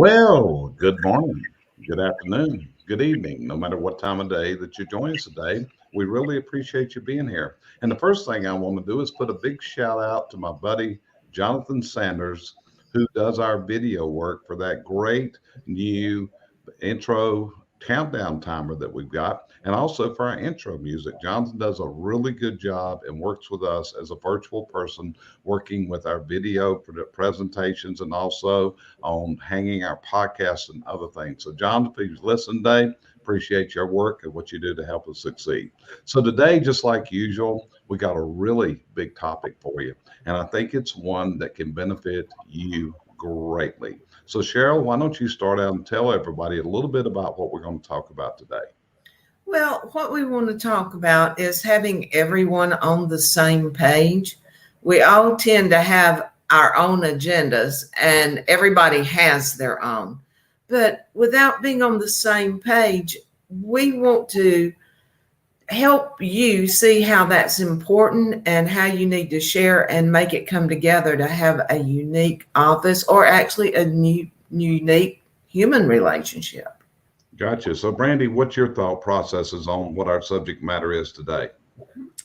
Well, good morning, good afternoon, good evening, no matter what time of day that you join us today. We really appreciate you being here. And the first thing I want to do is put a big shout out to my buddy, Jonathan Sanders, who does our video work for that great new intro countdown timer that we've got, and also for our intro music. Jonathan does a really good job and works with us as a virtual person, working with our video presentations and also on hanging our podcasts and other things. So, John, if you listen today, appreciate your work and what you do to help us succeed. So, today, just like usual, we got a really big topic for you, and I think it's one that can benefit you greatly. So, Sheryl, why don't you start out and tell everybody a little bit about what we're going to talk about today? Well, what we want to talk about is having everyone on the same page. We all tend to have our own agendas, and everybody has their own. But without being on the same page, we want to help you see how that's important and how you need to share and make it come together to have a unique office or actually a unique human relationship. Gotcha. So, Brandi, what's your thought processes on what our subject matter is today?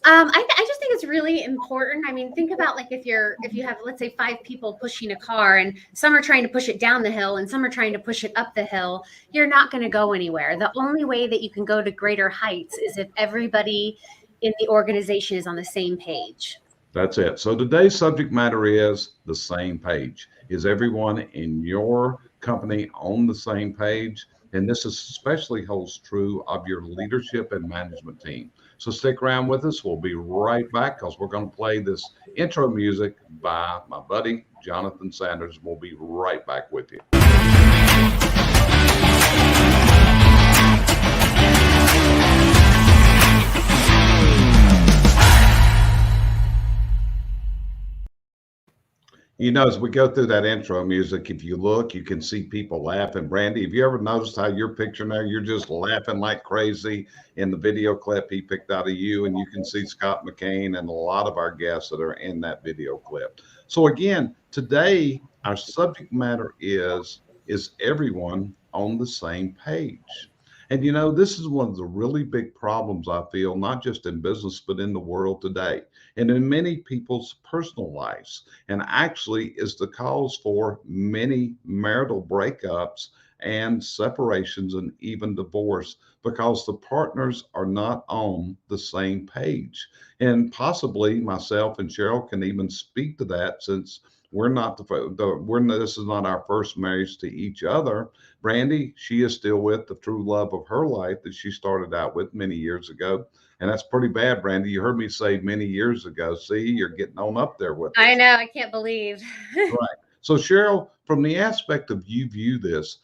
I just think it's really important. I mean, think about like if you have, let's say, five people pushing a car and some are trying to push it down the hill and some are trying to push it up the hill, you're not going to go anywhere. The only way that you can go to greater heights is if everybody in the organization is on the same page. That's it. So today's subject matter is the same page. Is everyone in your company on the same page? And this especially holds true of your leadership and management team. So stick around with us. We'll be right back because we're going to play this intro music by my buddy, Jonathan Sanders. We'll be right back with you. You know, as we go through that intro music, if you look, you can see people laughing. Brandi, have you ever noticed how you're picturing there? You're just laughing like crazy in the video clip he picked out of you, and you can see Scott McCain and a lot of our guests that are in that video clip. So again, today, our subject matter is everyone on the same page? And you know, this is one of the really big problems I feel, not just in business, but in the world today and in many people's personal lives, and actually is the cause for many marital breakups and separations and even divorce because the partners are not on the same page. And possibly myself and Sheryl can even speak to that since we're not this is not our first marriage to each other. Brandi, she is still with the true love of her life that she started out with many years ago. And that's pretty bad, Brandi. You heard me say many years ago. See, you're getting on up there with us. I know. I can't believe. Right. So, Sheryl, from the aspect of you view this,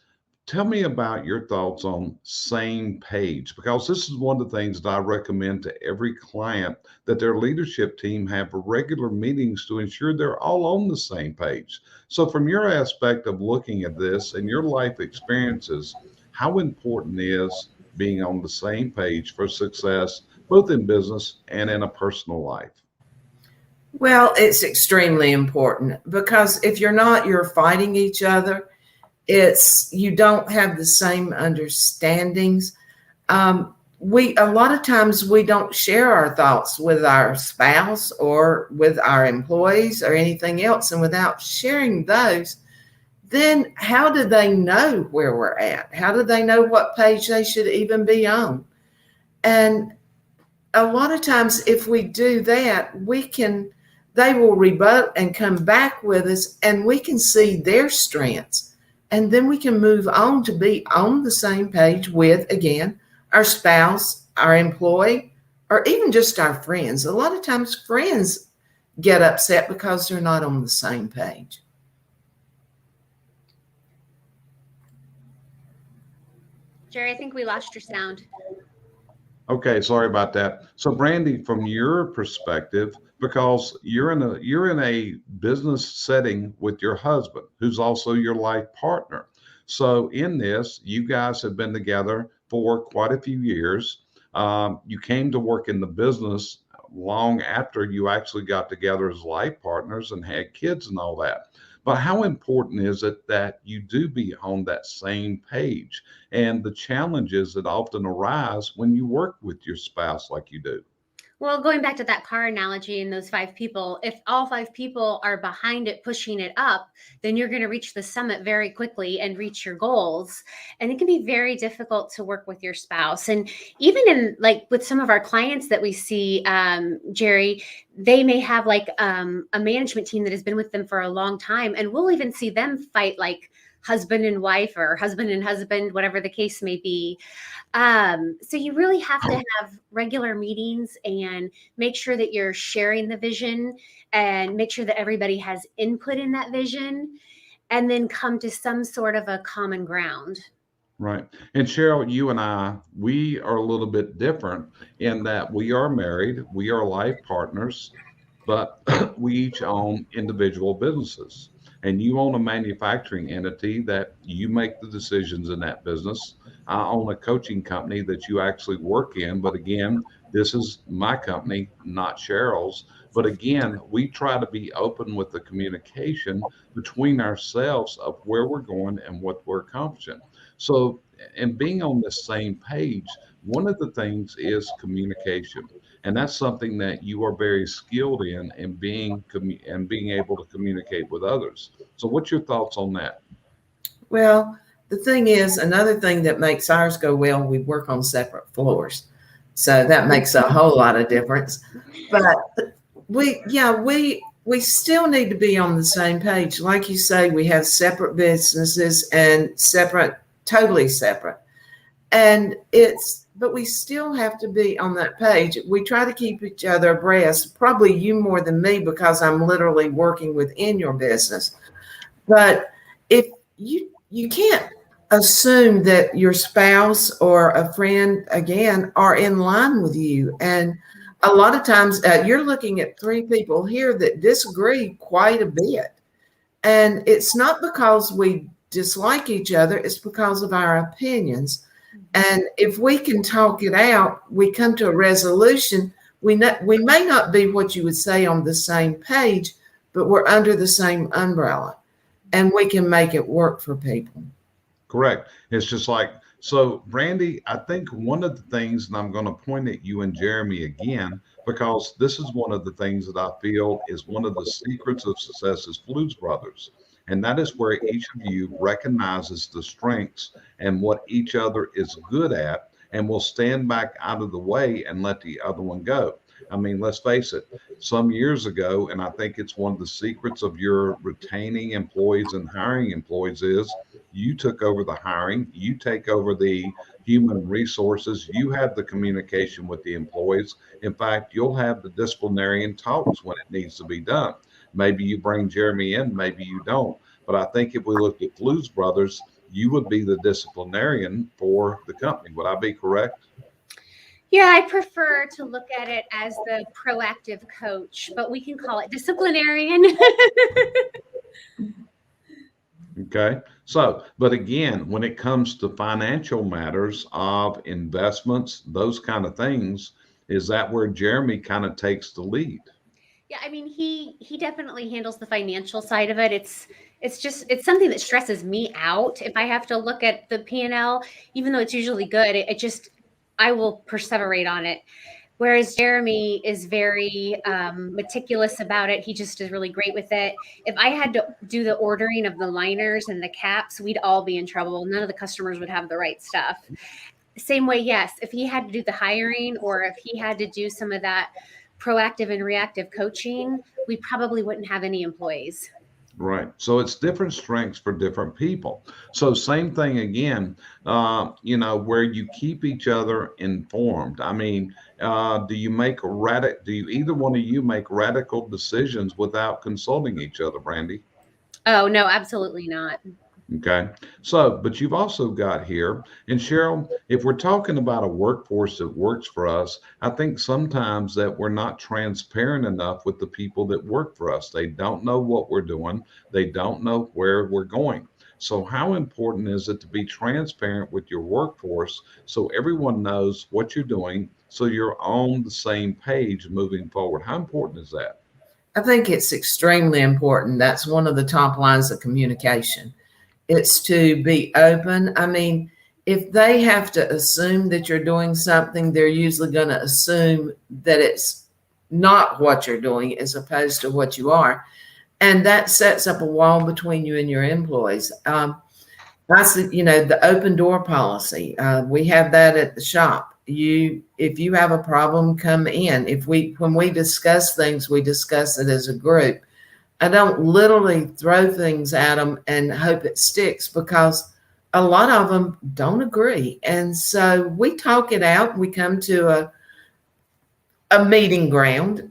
tell me about your thoughts on same page, because this is one of the things that I recommend to every client that their leadership team have regular meetings to ensure they're all on the same page. So from your aspect of looking at this and your life experiences, how important is being on the same page for success, both in business and in a personal life? Well, it's extremely important because if you're not, you're fighting each other. You don't have the same understandings. A lot of times we don't share our thoughts with our spouse or with our employees or anything else. And without sharing those, then how do they know where we're at? How do they know what page they should even be on? And a lot of times if we do that, they will rebut and come back with us and we can see their strengths. And then we can move on to be on the same page with, again, our spouse, our employee, or even just our friends. A lot of times friends get upset because they're not on the same page. Jerry, I think we lost your sound. Okay, sorry about that. So Brandi, from your perspective, because you're in a business setting with your husband, who's also your life partner. So in this, you guys have been together for quite a few years. You came to work in the business long after you actually got together as life partners and had kids and all that. But how important is it that you do be on that same page and the challenges that often arise when you work with your spouse like you do? Well, going back to that car analogy and those 5 people, if all 5 people are behind it, pushing it up, then you're going to reach the summit very quickly and reach your goals. And it can be very difficult to work with your spouse. And even in like with some of our clients that we see, Jerry, they may have like a management team that has been with them for a long time. And we'll even see them fight like husband and wife or husband and husband, whatever the case may be. So you really have to have regular meetings and make sure that you're sharing the vision and make sure that everybody has input in that vision and then come to some sort of a common ground. Right. And Sheryl, you and I, we are a little bit different in that we are married, we are life partners, but we each own individual businesses. And you own a manufacturing entity that you make the decisions in that business. I own a coaching company that you actually work in. But again, this is my company, not Cheryl's. But again, we try to be open with the communication between ourselves of where we're going and what we're accomplishing. So, and being on the same page, one of the things is communication. And that's something that you are very skilled in and being able to communicate with others. So what's your thoughts on that? Well, the thing is, another thing that makes ours go well, we work on separate floors. So that makes a whole lot of difference. But we still need to be on the same page. Like you say, we have separate businesses and totally separate. But we still have to be on that page. We try to keep each other abreast, probably you more than me because I'm literally working within your business. But if you can't assume that your spouse or a friend, again, are in line with you. And a lot of times you're looking at 3 people here that disagree quite a bit. And it's not because we dislike each other, it's because of our opinions. And if we can talk it out, we come to a resolution. We may not be what you would say on the same page, but we're under the same umbrella and we can make it work for people. Correct. It's just like, so Brandi, I think one of the things, and I'm going to point at you and Jeremy again, because this is one of the things that I feel is one of the secrets of success is Blues Brothers. And that is where each of you recognizes the strengths and what each other is good at and will stand back out of the way and let the other one go. I mean, let's face it, some years ago, and I think it's one of the secrets of your retaining employees and hiring employees is you took over the hiring, you take over the human resources, you have the communication with the employees. In fact, you'll have the disciplinarian talks when it needs to be done. Maybe you bring Jeremy in, maybe you don't. But I think if we look at Blues Brothers, you would be the disciplinarian for the company. Would I be correct? Yeah, I prefer to look at it as the proactive coach, but we can call it disciplinarian. Okay. So, but again, when it comes to financial matters of investments, those kind of things, is that where Jeremy kind of takes the lead? Yeah, I mean, he definitely handles the financial side of it. It's something that stresses me out if I have to look at the P&L, even though it's usually good. It just I will perseverate on it. Whereas Jeremy is very meticulous about it. He just is really great with it. If I had to do the ordering of the liners and the caps, we'd all be in trouble. None of the customers would have the right stuff. Same way, yes, if he had to do the hiring or if he had to do some of that proactive and reactive coaching, we probably wouldn't have any employees. Right. So it's different strengths for different people. So same thing again, where you keep each other informed. I mean, do you either one of you make radical decisions without consulting each other, Brandi? Oh, no, absolutely not. Okay. So, but you've also got here, and Sheryl, if we're talking about a workforce that works for us, I think sometimes that we're not transparent enough with the people that work for us. They don't know what we're doing. They don't know where we're going. So how important is it to be transparent with your workforce so everyone knows what you're doing, so you're on the same page moving forward? How important is that? I think it's extremely important. That's one of the top lines of communication. It's to be open. I mean, if they have to assume that you're doing something, they're usually going to assume that it's not what you're doing as opposed to what you are. And that sets up a wall between you and your employees. I see, the open door policy. We have that at the shop. If you have a problem, come in. When we discuss things, we discuss it as a group. I don't literally throw things at them and hope it sticks, because a lot of them don't agree. And so we talk it out. We come to a meeting ground,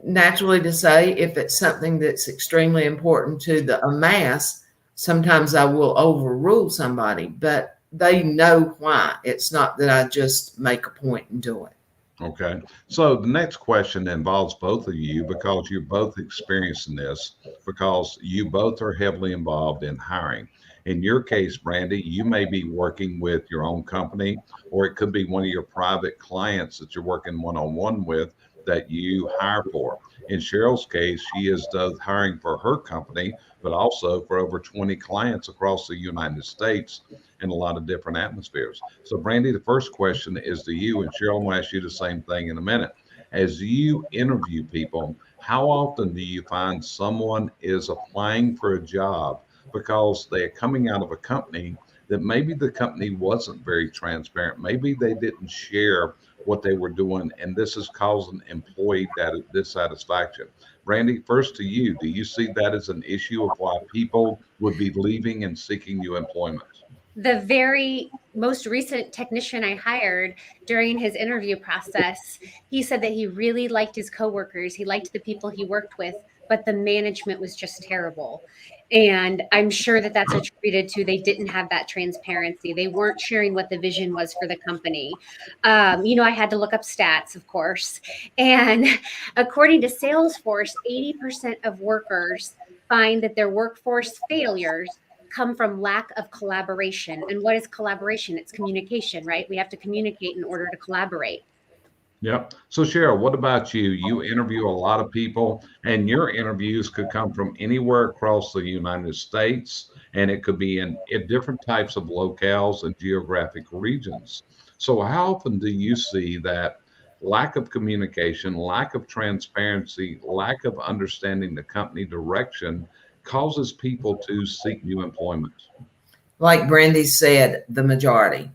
naturally, to say if it's something that's extremely important to the mass. Sometimes I will overrule somebody, but they know why. It's not that I just make a point and do it. Okay. So the next question involves both of you, because you're both experiencing this, because you both are heavily involved in hiring. In your case, Brandi, you may be working with your own company, or it could be one of your private clients that you're working one-on-one with that you hire for. In Sheryl's case, does hiring for her company, but also for over 20 clients across the United States in a lot of different atmospheres. So, Brandi, the first question is to you, and Sheryl will ask you the same thing in a minute. As you interview people, how often do you find someone is applying for a job because they're coming out of a company that maybe the company wasn't very transparent? Maybe they didn't share what they were doing, and this is causing employee dissatisfaction. Brandi, first to you, do you see that as an issue of why people would be leaving and seeking new employment? The very most recent technician I hired, during his interview process, he said that he really liked his coworkers. He liked the people he worked with, but the management was just terrible. And I'm sure that that's attributed to they didn't have that transparency. They weren't sharing what the vision was for the company. I had to look up stats, of course. And according to Salesforce, 80% of workers find that their workforce failures come from lack of collaboration. And what is collaboration? It's communication, right? We have to communicate in order to collaborate. Yep. So, Sheryl, what about you? You interview a lot of people, and your interviews could come from anywhere across the United States, and it could be in different types of locales and geographic regions. So, how often do you see that lack of communication, lack of transparency, lack of understanding the company direction causes people to seek new employment? Like Brandi said, the majority.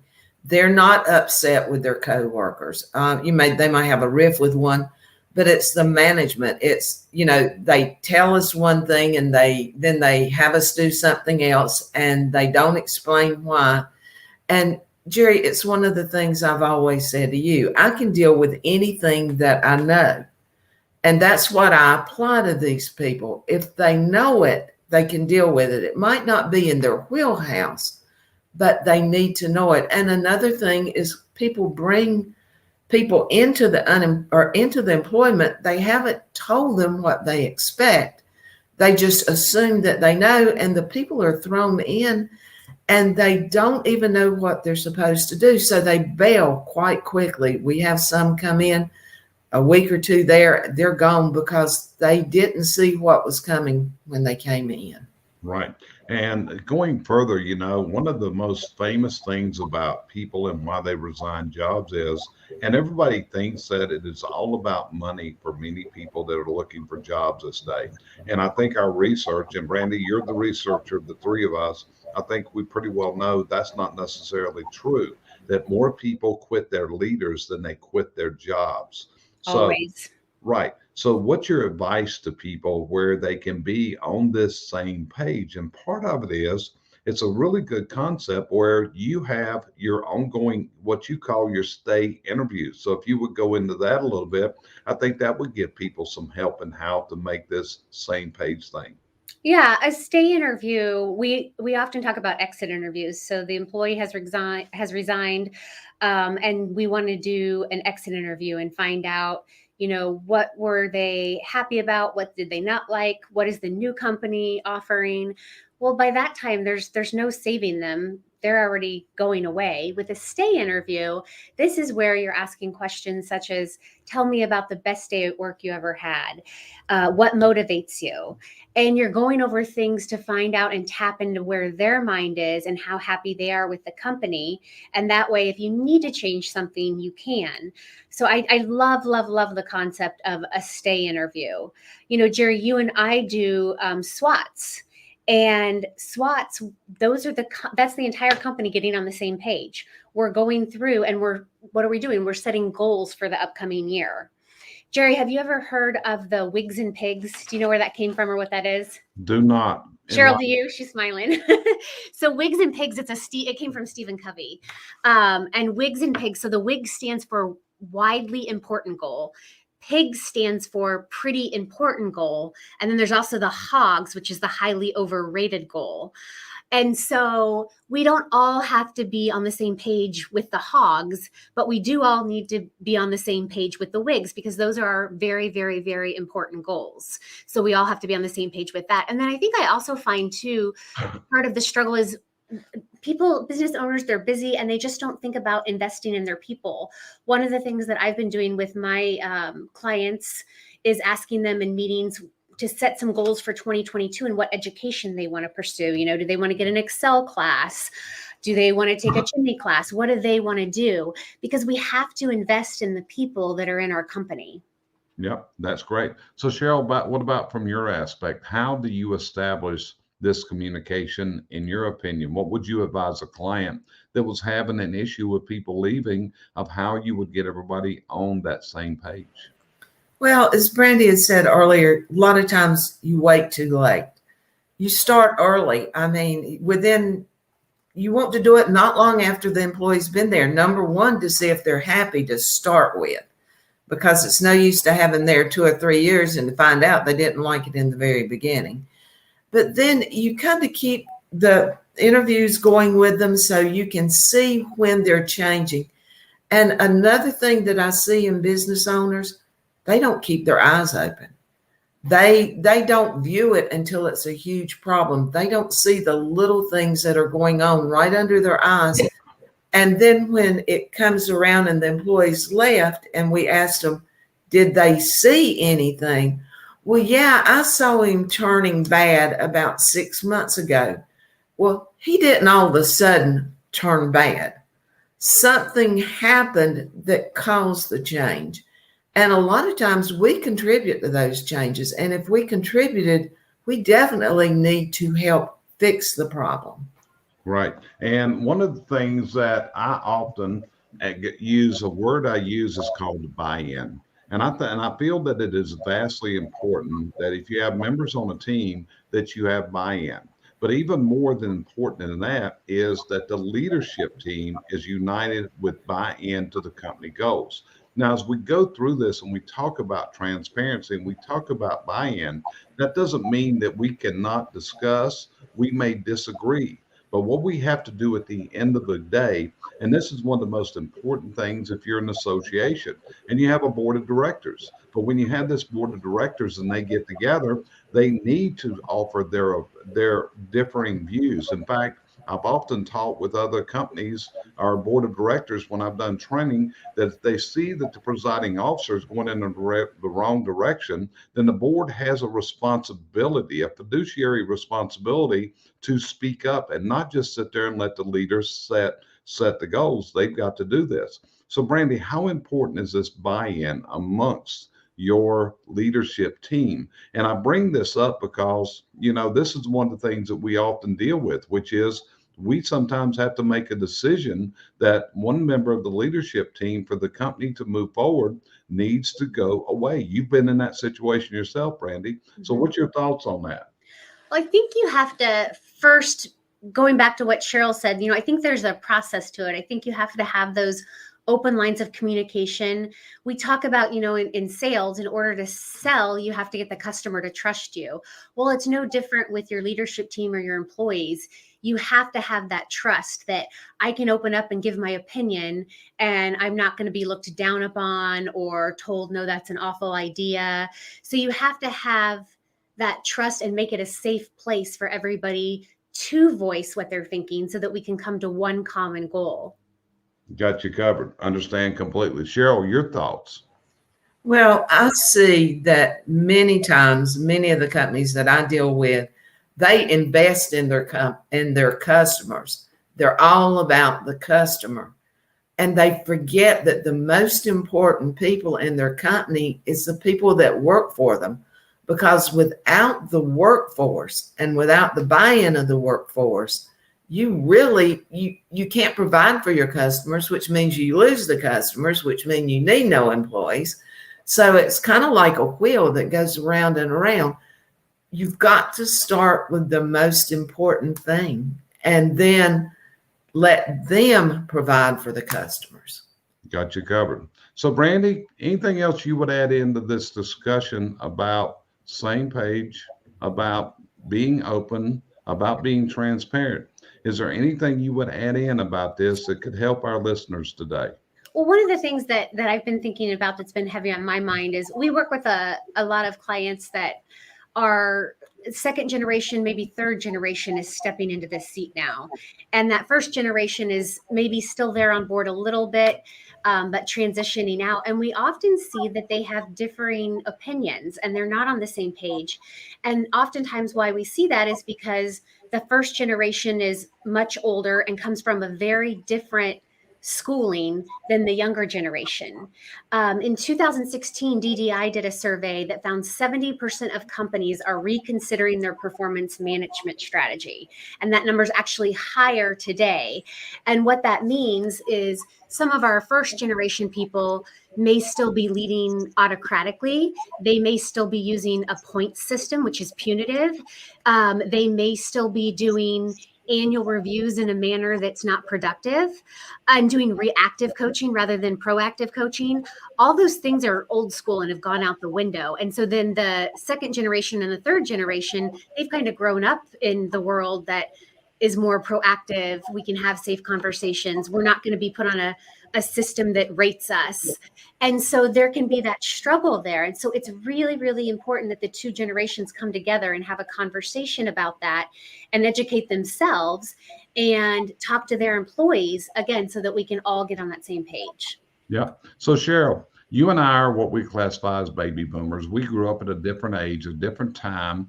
They're not upset with their coworkers. They might have a riff with one, but it's the management. It's, they tell us one thing and then they have us do something else, and they don't explain why. And Jerry, it's one of the things I've always said to you. I can deal with anything that I know. And that's what I apply to these people. If they know it, they can deal with it. It might not be in their wheelhouse, but they need to know it. And another thing is, people bring people into the employment. They haven't told them what they expect. They just assume that they know, and the people are thrown in and they don't even know what they're supposed to do. So they bail quite quickly. We have some come in a week or two there, they're gone because they didn't see what was coming when they came in. Right. And going further, one of the most famous things about people and why they resign jobs is, and everybody thinks that it is all about money for many people that are looking for jobs this day. And I think our research, and Brandi, you're the researcher of the three of us, I think we pretty well know that's not necessarily true, that more people quit their leaders than they quit their jobs. So, Always. right. So, what's your advice to people where they can be on this same page? And part of it is, it's a really good concept where you have your ongoing, what you call your stay interviews. So, if you would go into that a little bit, I think that would give people some help in how to make this same page thing. Yeah, a stay interview. We often talk about exit interviews. So the employee has resigned, and we want to do an exit interview and find out, what were they happy about? What did they not like? What is the new company offering? Well, by that time, there's no saving them. They're already going away. With a stay interview, this is where you're asking questions such as, tell me about the best day at work you ever had. What motivates you? And you're going over things to find out and tap into where their mind is and how happy they are with the company. And that way, if you need to change something, you can. So I love, love, love the concept of a stay interview. You know, Jerry, you and I do SWATs. And SWATs, that's the entire company getting on the same page. We're going through and what are we doing? We're setting goals for the upcoming year. Jerry, have you ever heard of the Wigs and Pigs? Do you know where that came from or what that is? Do not. Cheryl, do you? She's smiling. So Wigs and Pigs, it came from Stephen Covey. And Wigs and Pigs, so the WIG stands for widely important goal. PIG stands for pretty important goal. And then there's also the HOGS, which is the highly overrated goal. And so we don't all have to be on the same page with the HOGS, but we do all need to be on the same page with the WIGs because those are our very, very, very important goals. So we all have to be on the same page with that. And then I think I also find too, part of the struggle is business owners, they're busy and they just don't think about investing in their people. One of the things that I've been doing with my clients is asking them in meetings to set some goals for 2022 and what education they want to pursue. You know, do they want to get an Excel class? Do they want to take a chimney class? What do they want to do? Because we have to invest in the people that are in our company. Yep, that's great. So Sheryl, what about from your aspect? How do you establish this communication in your opinion? What would you advise a client that was having an issue with people leaving of how you would get everybody on that same page? Well, as Brandi had said earlier, a lot of times you wait too late. You start early. I mean, you want to do it not long after the employee's been there. Number one, to see if they're happy to start with, because it's no use to have them there 2 or 3 years and to find out they didn't like it in the very beginning. But then you kind of keep the interviews going with them so you can see when they're changing. And another thing that I see in business owners, they don't keep their eyes open. They don't view it until it's a huge problem. They don't see the little things that are going on right under their eyes. And then when it comes around and the employees left and we asked them, did they see anything? Well, yeah, I saw him turning bad about 6 months ago. Well, he didn't all of a sudden turn bad. Something happened that caused the change. And a lot of times we contribute to those changes. And if we contributed, we definitely need to help fix the problem. Right. And one of the things that I often use, a word I use is called buy-in. And I feel that it is vastly important that if you have members on a team, that you have buy-in. But even more than important than that is that the leadership team is united with buy-in to the company goals. Now, as we go through this and we talk about transparency and we talk about buy-in, that doesn't mean that we cannot discuss. We may disagree. But what we have to do at the end of the day, and this is one of the most important things if you're an association and you have a board of directors, but when you have this board of directors and they get together, they need to offer their differing views. In fact, I've often taught with other companies, our board of directors, when I've done training, that if they see that the presiding officer is going in the wrong direction, then the board has a responsibility, a fiduciary responsibility to speak up and not just sit there and let the leaders set the goals. They've got to do this. So Brandi, how important is this buy-in amongst your leadership team? And I bring this up because, this is one of the things that we often deal with, which is we sometimes have to make a decision that one member of the leadership team for the company to move forward needs to go away. You've been in that situation yourself, Brandi. So what's your thoughts on that? Well, I think you have to first, going back to what Sheryl said, I think there's a process to it. I think you have to have those open lines of communication. We talk about, in sales, in order to sell, you have to get the customer to trust you. Well, it's no different with your leadership team or your employees. You have to have that trust that I can open up and give my opinion and I'm not going to be looked down upon or told, no, that's an awful idea. So you have to have that trust and make it a safe place for everybody to voice what they're thinking so that we can come to one common goal. Got you covered. Understand completely. Sheryl, your thoughts? Well, I see that many times, many of the companies that I deal with, they invest in their customers. They're all about the customer. And they forget that the most important people in their company is the people that work for them. Because without the workforce and without the buy-in of the workforce, you can't provide for your customers, which means you lose the customers, which means you need no employees. So it's kind of like a wheel that goes around and around. You've got to start with the most important thing and then let them provide for the customers. Got you covered. So, Brandi, anything else you would add into this discussion about same page, about being open, about being transparent? Is there anything you would add in about this that could help our listeners today? Well, one of the things that I've been thinking about that's been heavy on my mind is we work with a lot of clients that are second generation, maybe third generation is stepping into this seat now. And that first generation is maybe still there on board a little bit, but transitioning out. And we often see that they have differing opinions and they're not on the same page. And oftentimes why we see that is because the first generation is much older and comes from a very different schooling than the younger generation. In 2016, DDI did a survey that found 70% of companies are reconsidering their performance management strategy. And that number is actually higher today. And what that means is some of our first generation people may still be leading autocratically. They may still be using a point system, which is punitive. They may still be doing annual reviews in a manner that's not productive and doing reactive coaching rather than proactive coaching. All those things are old school and have gone out the window. And so then the second generation and the third generation, they've kind of grown up in the world that is more proactive. We can have safe conversations. We're not going to be put on a system that rates us. And so there can be that struggle there. And so it's really, really important that the two generations come together and have a conversation about that and educate themselves and talk to their employees again, so that we can all get on that same page. Yeah. So Sheryl, you and I are what we classify as baby boomers. We grew up at a different age, a different time,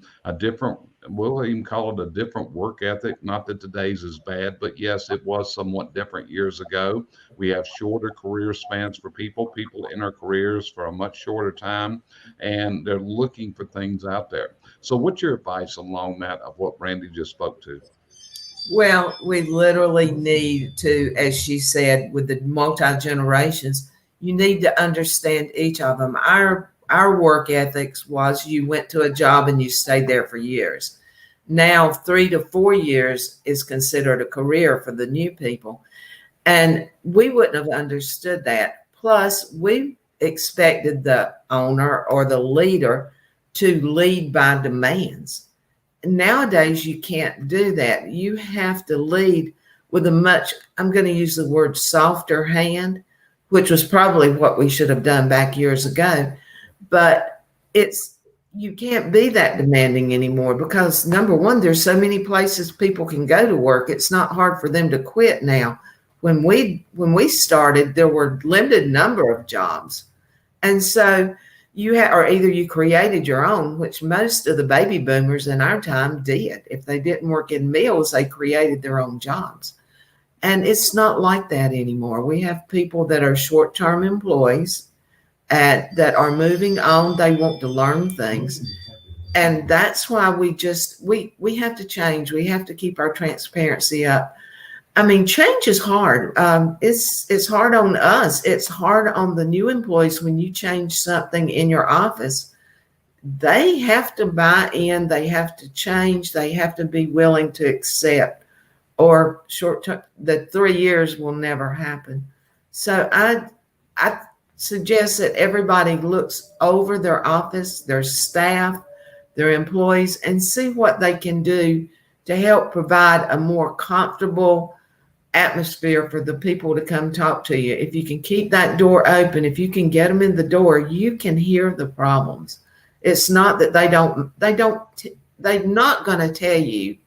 we'll even call it a different work ethic. Not that today's is bad, but yes, it was somewhat different years ago. We have shorter career spans for people in our careers for a much shorter time, and they're looking for things out there. So what's your advice along that of what Brandi just spoke to? Well, we literally need to, as she said, with the multi-generations, you need to understand each of them. Our work ethics was you went to a job and you stayed there for years. Now 3 to 4 years is considered a career for the new people. And we wouldn't have understood that. Plus, we expected the owner or the leader to lead by demands. Nowadays, you can't do that. You have to lead with a much, I'm going to use the word softer hand, which was probably what we should have done back years ago. But you can't be that demanding anymore because, number one, there's so many places people can go to work. It's not hard for them to quit now. When we started, there were limited number of jobs. And so or either you created your own, which most of the baby boomers in our time did. If they didn't work in mills, they created their own jobs. And it's not like that anymore. We have people that are short-term employees that are moving on. They want to learn things. And that's why we have to change. We have to keep our transparency up. I mean, change is hard. It's hard on us. It's hard on the new employees when you change something in your office. They have to buy in. They have to change. They have to be willing to accept. Or short-term, the 3 years will never happen. So I suggest that everybody looks over their office, their staff, their employees, and see what they can do to help provide a more comfortable atmosphere for the people to come talk to you. If you can keep that door open, if you can get them in the door, you can hear the problems. It's not that they're not going to tell you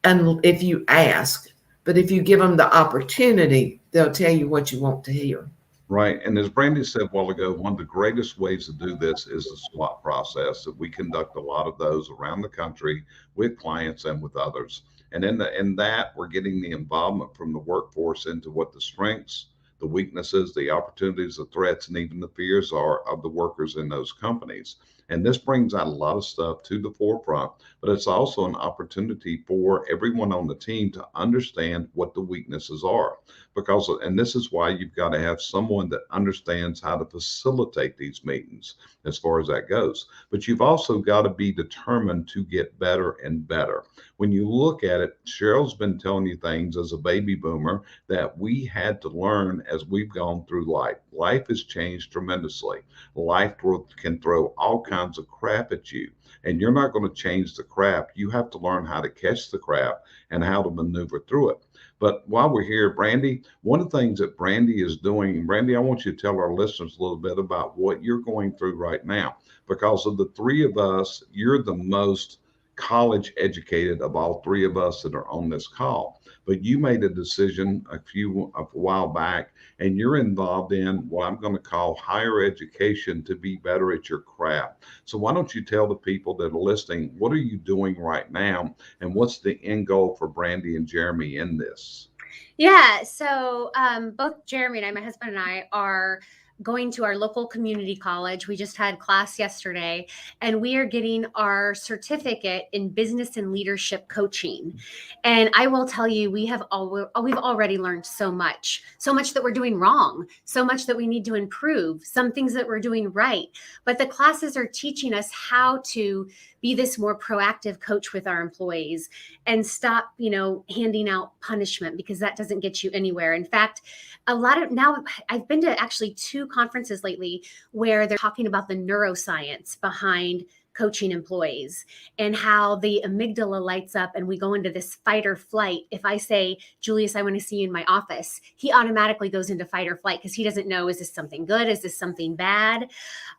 and if you ask, but if you give them the opportunity, they'll tell you what you want to hear. Right. And as Brandi said a while ago, one of the greatest ways to do this is the SWOT process. That we conduct a lot of those around the country with clients and with others. And in that, we're getting the involvement from the workforce into what the strengths, the weaknesses, the opportunities, the threats, and even the fears are of the workers in those companies. And this brings out a lot of stuff to the forefront, but it's also an opportunity for everyone on the team to understand what the weaknesses are. Because, and this is why you've got to have someone that understands how to facilitate these meetings as far as that goes. But you've also got to be determined to get better and better. When you look at it, Sheryl's been telling you things as a baby boomer that we had to learn as we've gone through life. Life has changed tremendously. Life can throw all kinds of crap at you, and you're not going to change the crap. You have to learn how to catch the crap and how to maneuver through it. But while we're here, Brandi, one of the things that Brandi is doing, Brandi, I want you to tell our listeners a little bit about what you're going through right now. Because of the three of us, you're the most college educated of all three of us that are on this call. But you made a decision a while back, and you're involved in what I'm going to call higher education to be better at your craft. So why don't you tell the people that are listening, what are you doing right now, and what's the end goal for Brandi and Jeremy in this? Yeah, so both Jeremy and I, my husband and I, are going to our local community college. We just had class yesterday, and we are getting our certificate in business and leadership coaching. And I will tell you, we've already learned so much that we're doing wrong, so much that we need to improve, some things that we're doing right. But the classes are teaching us how to be this more proactive coach with our employees and stop, handing out punishment, because that doesn't get you anywhere. In fact, now I've been to actually 2 conferences lately where they're talking about the neuroscience behind coaching employees and how the amygdala lights up and we go into this fight or flight. If I say, Julius, I want to see you in my office, he automatically goes into fight or flight because he doesn't know, is this something good? Is this something bad?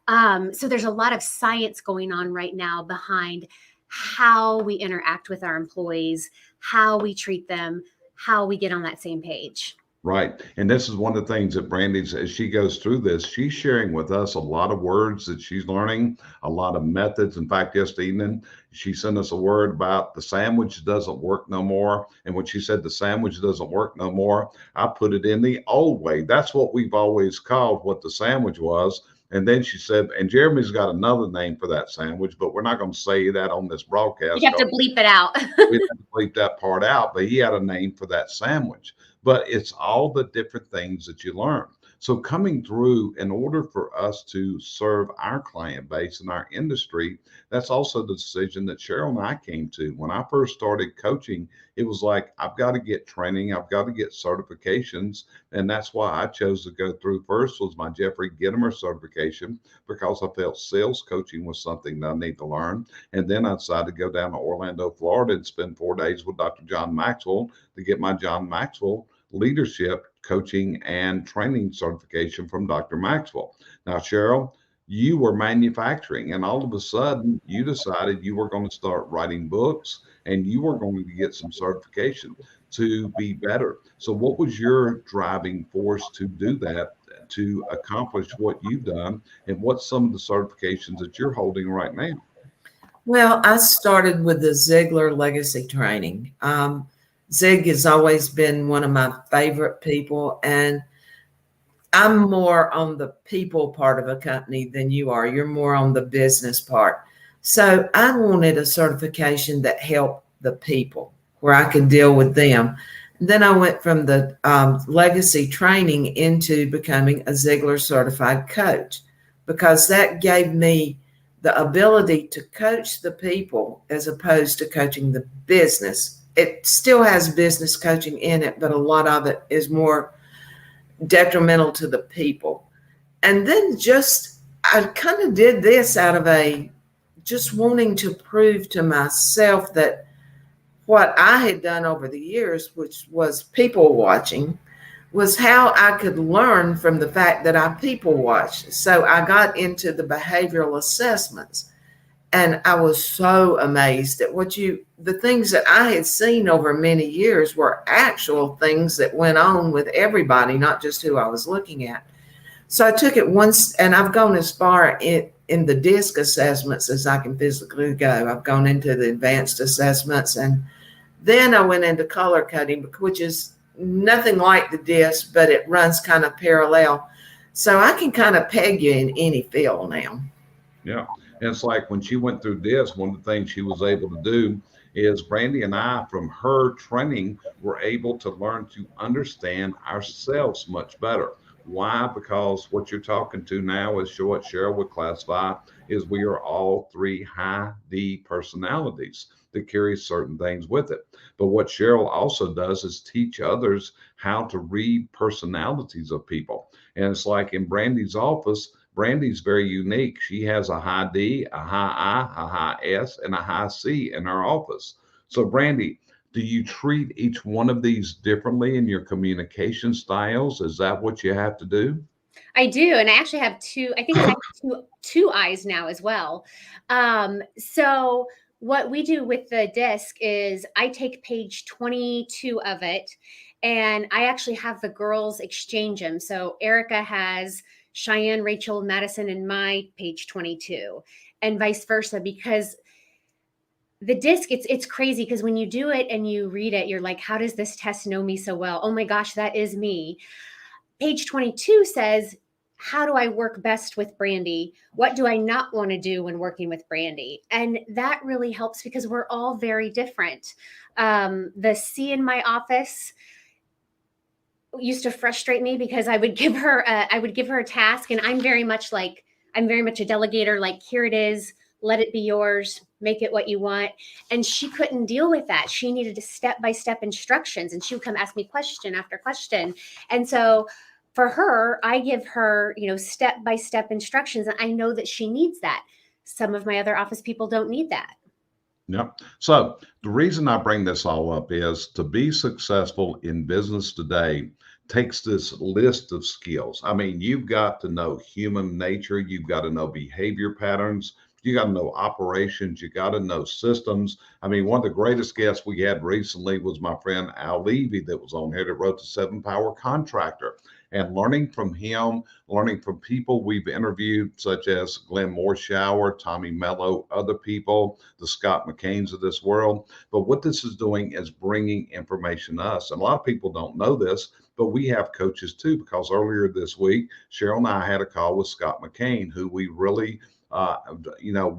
So there's a lot of science going on right now behind how we interact with our employees, how we treat them, how we get on that same page. Right. And this is one of the things that Brandi, as she goes through this, she's sharing with us a lot of words that she's learning, a lot of methods. In fact, yesterday evening, she sent us a word about the sandwich doesn't work no more. And when she said the sandwich doesn't work no more, I put it in the old way. That's what we've always called what the sandwich was. And then she said, and Jeremy's got another name for that sandwich, but we're not going to say that on this broadcast. You have to bleep it out. We have to bleep that part out, but he had a name for that sandwich. But it's all the different things that you learn. So coming through, in order for us to serve our client base and our industry, that's also the decision that Sheryl and I came to. When I first started coaching, it was like, I've got to get training, I've got to get certifications. And that's why I chose to go through first was my Jeffrey Gitomer certification, because I felt sales coaching was something that I need to learn. And then I decided to go down to Orlando, Florida and spend 4 days with Dr. John Maxwell to get my John Maxwell leadership coaching and training certification from Dr. Maxwell. Now, Sheryl, you were manufacturing, and all of a sudden you decided you were going to start writing books and you were going to get some certification to be better. So what was your driving force to do that, to accomplish what you've done, and what's some of the certifications that you're holding right now? Well, I started with the Ziglar Legacy Training. Zig has always been one of my favorite people, and I'm more on the people part of a company than you are. You're more on the business part. So I wanted a certification that helped the people, where I could deal with them. And then I went from the legacy training into becoming a Ziglar certified coach, because that gave me the ability to coach the people as opposed to coaching the business. It still has business coaching in it, but a lot of it is more detrimental to the people. And then I kind of did this out of just wanting to prove to myself that what I had done over the years, which was people watching, was how I could learn from the fact that I people watched. So I got into the behavioral assessments. And I was so amazed at the things that I had seen over many years were actual things that went on with everybody, not just who I was looking at. So I took it once, and I've gone as far in the DISC assessments as I can physically go. I've gone into the advanced assessments, and then I went into color coding, which is nothing like the DISC, but it runs kind of parallel. So I can kind of peg you in any field now. Yeah. And it's like when she went through this, one of the things she was able to do is Brandi and I, from her training, were able to learn to understand ourselves much better. Why? Because what you're talking to now is what Sheryl would classify is we are all three high D personalities that carry certain things with it. But what Sheryl also does is teach others how to read personalities of people. And it's like in Brandi's office, Brandi's very unique. She has a high D, a high I, a high S, and a high C in her office. So, Brandi, do you treat each one of these differently in your communication styles? Is that what you have to do? I do, and I actually have two. I think it's actually two eyes now as well. So what we do with the disc is I take page 22 of it, and I actually have the girls exchange them. So Erica has Cheyenne, Rachel, Madison, and my page 22, and vice versa, because the disc, it's crazy because when you do it and you read it, you're like, how does this test know me so well? Oh my gosh, that is me. Page 22 says, how do I work best with Brandi? What do I not want to do when working with Brandi? And that really helps because we're all very different. The C in my office used to frustrate me because I would give her a task, and I'm very much a delegator. Like, here it is, let it be yours, make it what you want. And she couldn't deal with that. She needed step-by-step instructions, and she would come ask me question after question. And so for her, I give her, step-by-step instructions, and I know that she needs that. Some of my other office people don't need that. Yep. So the reason I bring this all up is to be successful in business today takes this list of skills. I mean, you've got to know human nature, you've got to know behavior patterns, you got to know operations, you got to know systems. I mean, one of the greatest guests we had recently was my friend Al Levy that was on here that wrote the 7-Power Contractor. And learning from him, learning from people we've interviewed, such as Glenn Morshower, Tommy Mello, other people, the Scott McCains of this world. But what this is doing is bringing information to us. And a lot of people don't know this, but we have coaches too, because earlier this week, Sheryl and I had a call with Scott McCain, who we really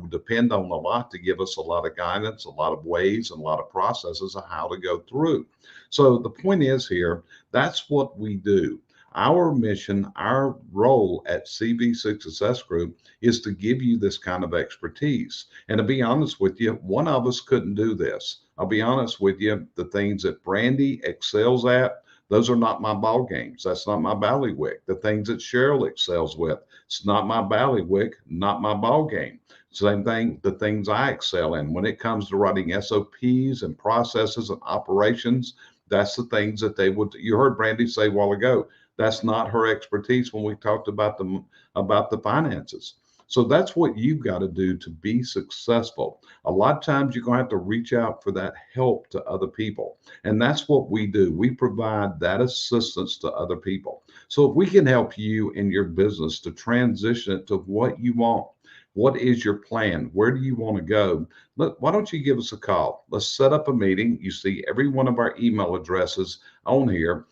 depend on a lot to give us a lot of guidance, a lot of ways, and a lot of processes of how to go through. So the point is here, that's what we do. Our mission, our role at CV6 Success Group is to give you this kind of expertise. And to be honest with you, one of us couldn't do this. I'll be honest with you, the things that Brandi excels at, those are not my ball games. That's not my ballywick. The things that Sheryl excels with, it's not my ballywick, not my ball game. Same thing, the things I excel in. When it comes to writing SOPs and processes and operations, that's the things that you heard Brandi say a while ago, that's not her expertise when we talked about the finances. So that's what you've got to do to be successful. A lot of times you're going to have to reach out for that help to other people. And that's what we do. We provide that assistance to other people. So if we can help you in your business to transition it to what you want, what is your plan? Where do you want to go? Why don't you give us a call? Let's set up a meeting. You see every one of our email addresses on here.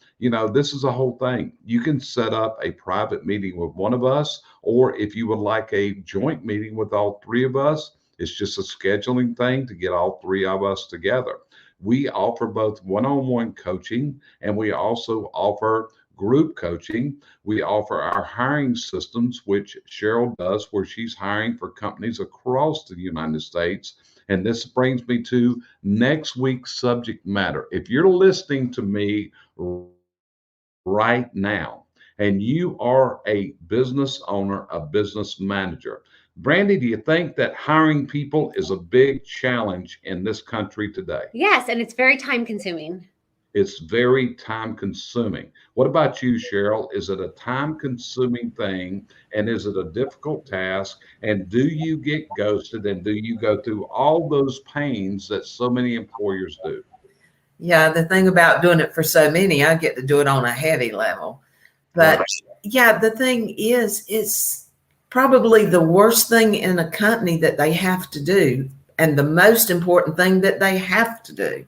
This is a whole thing. You can set up a private meeting with one of us, or if you would like a joint meeting with all three of us, it's just a scheduling thing to get all three of us together. We offer both one-on-one coaching, and we also offer group coaching. We offer our hiring systems, which Sheryl does, where she's hiring for companies across the United States. And this brings me to next week's subject matter. If you're listening to me right now and you are a business owner, a business manager, Brandi, do you think that hiring people is a big challenge in this country today? Yes, and it's very time consuming. It's very time consuming. What about you, Sheryl? Is it a time consuming thing? And is it a difficult task? And do you get ghosted? And do you go through all those pains that so many employers do? Yeah, the thing about doing it for so many, I get to do it on a heavy level. But Right. yeah, the thing is, it's probably the worst thing in a company that they have to do, and the most important thing that they have to do.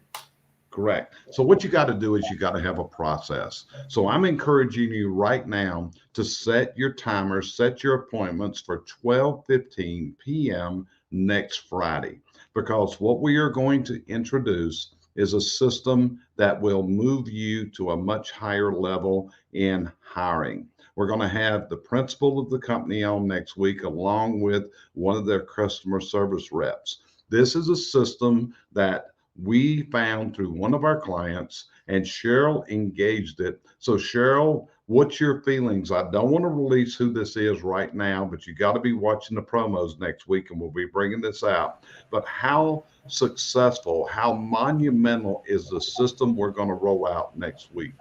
Correct. So what you got to do is you got to have a process. So I'm encouraging you right now to set your timers, set your appointments for 12:15 p.m. next Friday, because what we are going to introduce is a system that will move you to a much higher level in hiring. We're going to have the principal of the company on next week, along with one of their customer service reps. This is a system that we found through one of our clients, and Sheryl engaged it. So Sheryl, what's your feelings? I don't want to release who this is right now, but you got to be watching the promos next week and we'll be bringing this out. But how successful, how monumental is the system we're going to roll out next week?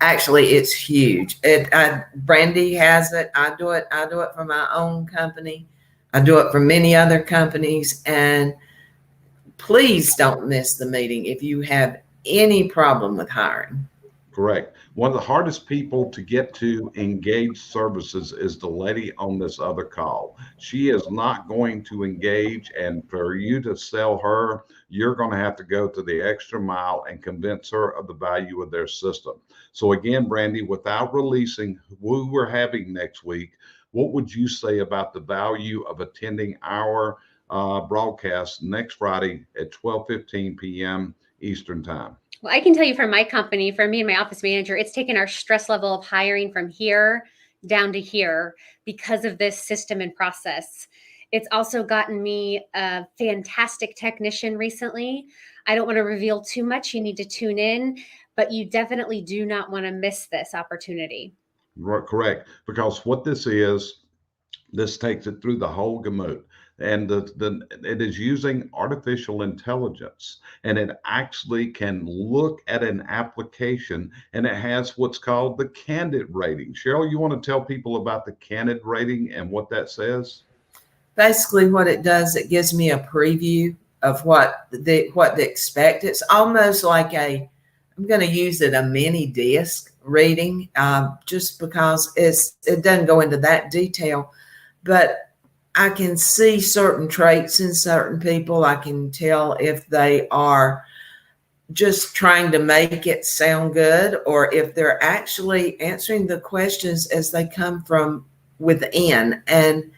Actually, it's huge. Brandi has it. I do it. I do it for my own company. I do it for many other companies. And please don't miss the meeting if you have any problem with hiring. Correct. One of the hardest people to get to engage services is the lady on this other call. She is not going to engage, and for you to sell her, you're going to have to go to the extra mile and convince her of the value of their system. So again, Brandi, without releasing who we're having next week, what would you say about the value of attending our broadcast next Friday at 12:15 p.m. Eastern Time? Well, I can tell you from my company, for me and my office manager, it's taken our stress level of hiring from here down to here because of this system and process. It's also gotten me a fantastic technician recently. I don't want to reveal too much. You need to tune in, but you definitely do not want to miss this opportunity. Correct. Because what this takes it through the whole gamut. And it is using artificial intelligence, and it actually can look at an application, and it has what's called the candid rating. Sheryl, you want to tell people about the candid rating and what that says? Basically, what it does, it gives me a preview of what to expect. It's almost like I'm going to use it, a mini disc reading, just because it doesn't go into that detail, but I can see certain traits in certain people. I can tell if they are just trying to make it sound good, or if they're actually answering the questions as they come from within. And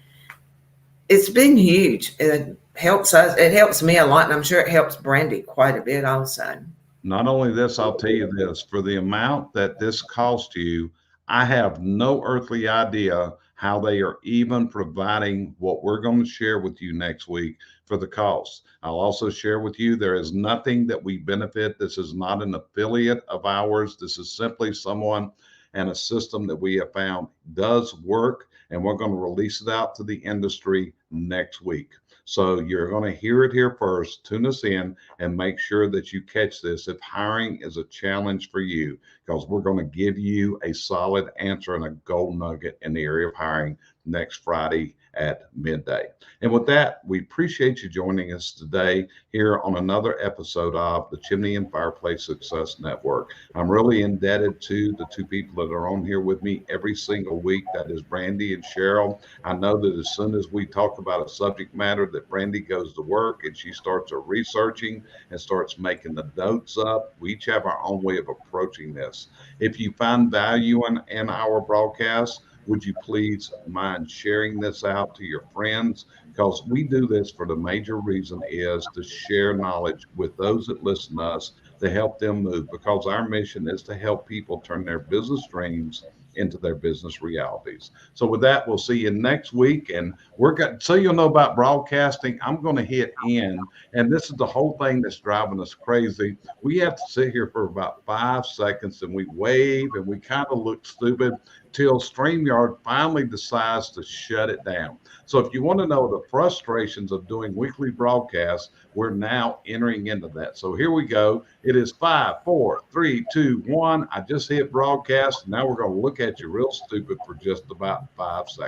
it's been huge. It helps us. It helps me a lot, and I'm sure it helps Brandi quite a bit also. Not only this, I'll tell you this, for the amount that this cost you, I have no earthly idea how they are even providing what we're going to share with you next week for the cost. I'll also share with you, there is nothing that we benefit. This is not an affiliate of ours. This is simply someone and a system that we have found does work, and we're going to release it out to the industry next week. So you're going to hear it here first. Tune us in and make sure that you catch this if hiring is a challenge for you, because we're going to give you a solid answer and a gold nugget in the area of hiring next Friday at midday. And with that, we appreciate you joining us today here on another episode of the Chimney and Fireplace Success Network. I'm really indebted to the two people that are on here with me every single week. That is Brandi and Sheryl. I know that as soon as we talk about a subject matter, that Brandi goes to work and she starts researching and starts making the notes up. We each have our own way of approaching this. If you find value in our broadcast, would you please mind sharing this out to your friends? Because we do this for the major reason is to share knowledge with those that listen to us, to help them move, because our mission is to help people turn their business dreams into their business realities. So with that, we'll see you next week. And so you'll know about broadcasting, I'm going to hit end. And this is the whole thing that's driving us crazy. We have to sit here for about 5 seconds and we wave and we kind of look stupid till StreamYard finally decides to shut it down. So if you want to know the frustrations of doing weekly broadcasts, we're now entering into that. So here we go. It is 5, 4, 3, 2, 1. I just hit broadcast. Now we're going to look at you real stupid for just about 5 seconds.